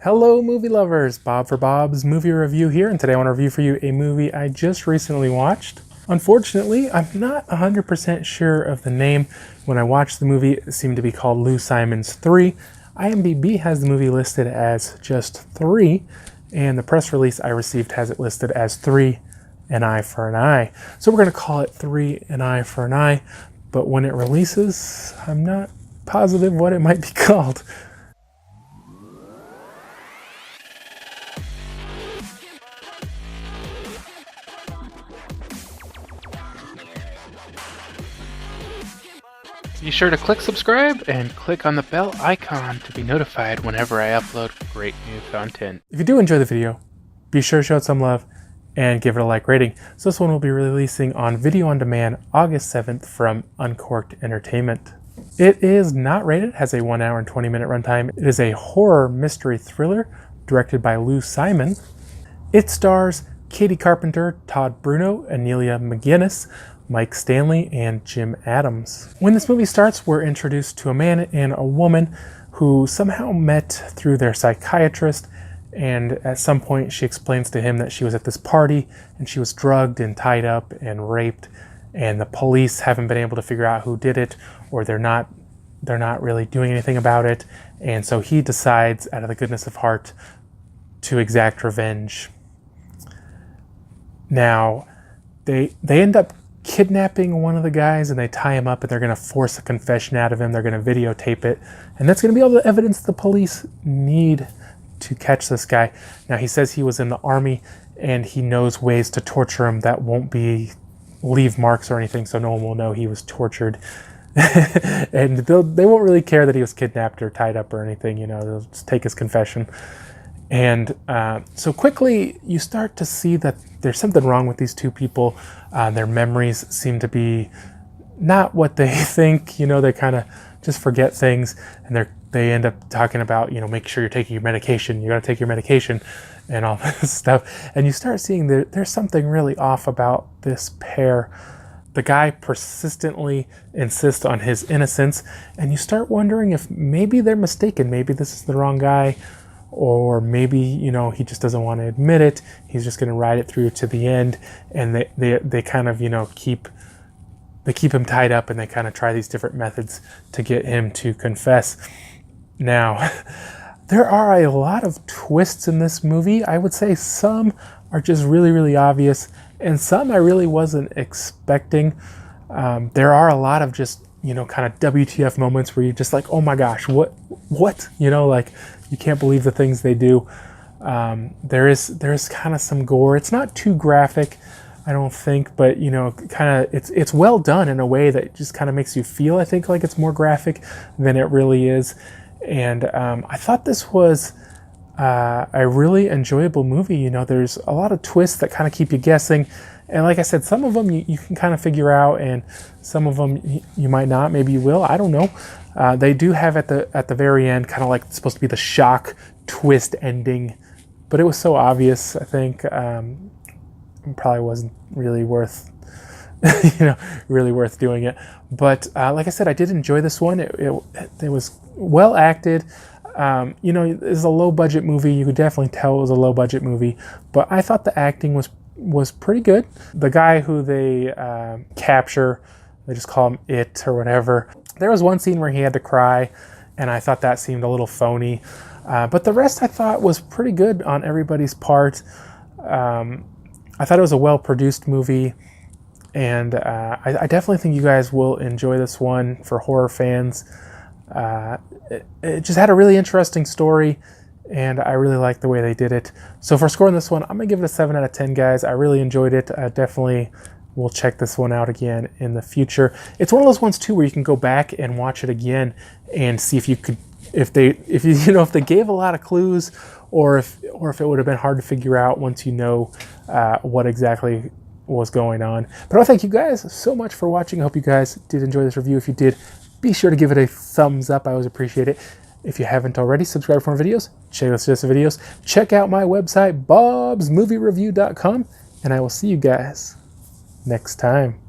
Hello movie lovers, Bob for Bob's Movie Review here, and today I want to review for you a movie I just recently watched. Unfortunately, I'm not 100% sure of the name. When I watched the movie, it seemed to be called Lou Simon's 3. IMDb has the movie listed as just 3, and the press release I received has it listed as 3 an eye for an eye. So we're going to call it 3 an eye for an eye, but when it releases, I'm not positive what it might be called. Be sure to click subscribe and click on the bell icon to be notified whenever I upload great new content. If you do enjoy the video, be sure to show it some love and give it a like rating. So this one will be releasing on video on demand August 7th from Uncork'd Entertainment. It is not rated, has a 1 hour and 20 minute runtime. It is a horror mystery thriller directed by Lou Simon. It stars Katie Carpenter, Todd Bruno, Aniela McGuinness, Mike Stanley, and Jim Adams. When this movie starts, we're introduced to a man and a woman who somehow met through their psychiatrist, and at some point she explains to him that she was at this party and she was drugged and tied up and raped, and the police haven't been able to figure out who did it, or they're not really doing anything about it, and so he decides out of the goodness of heart to exact revenge. Now, they end up kidnapping one of the guys, and they tie him up, and they're going to force a confession out of him. They're going to videotape it, and that's going to be all the evidence the police need to catch this guy. Now, he says he was in the army, and he knows ways to torture him that won't leave marks or anything, so no one will know he was tortured. And they won't really care that he was kidnapped or tied up or anything, you know, they'll just take his confession. And so quickly you start to see that there's something wrong with these two people. Their memories seem to be not what they think, you know, they kind of just forget things, and they end up talking about, you know, make sure you're taking your medication, you got to take your medication and all this stuff. And you start seeing there's something really off about this pair. The guy persistently insists on his innocence, and you start wondering if maybe they're mistaken, maybe this is the wrong guy, or maybe, you know, he just doesn't want to admit it. He's just going to ride it through to the end, and they kind of, you know, keep him tied up, and they kind of try these different methods to get him to confess. Now, there are a lot of twists in this movie. I would say some are just really, really obvious, and some I really wasn't expecting. There are a lot of just, you know, kind of WTF moments where you're just like, oh my gosh, what? You know, like, you can't believe the things they do. There's kind of some gore. It's not too graphic, I don't think, but, you know, kind of it's well done in a way that just kind of makes you feel, I think, like it's more graphic than it really is. And I thought this was a really enjoyable movie. You know, there's a lot of twists that kind of keep you guessing. And like I said, some of them you can kind of figure out, and some of them you might not. Maybe you will. I don't know. They do have at the very end kind of like it's supposed to be the shock twist ending, but it was so obvious. I think it probably wasn't really worth really worth doing it. But like I said, I did enjoy this one. It was well acted. You know, it's a low budget movie. You could definitely tell it was a low budget movie, but I thought the acting was pretty good. The guy who they capture, they just call him It or whatever. There was one scene where he had to cry, and I thought that seemed a little phony. But the rest I thought was pretty good on everybody's part. I thought it was a well-produced movie, and I definitely think you guys will enjoy this one for horror fans. It just had a really interesting story, and I really like the way they did it. So for scoring this one, I'm going to give it a 7 out of 10, guys. I really enjoyed it. I definitely will check this one out again in the future. It's one of those ones, too, where you can go back and watch it again and see if they gave a lot of clues, or if it would have been hard to figure out once you know what exactly was going on. But I want to thank you guys so much for watching. I hope you guys did enjoy this review. If you did, be sure to give it a thumbs up. I always appreciate it. If you haven't already, subscribe for more videos. Check out suggested videos. Check out my website, BOBSMOVIEREVIEW.com, and I will see you guys next time.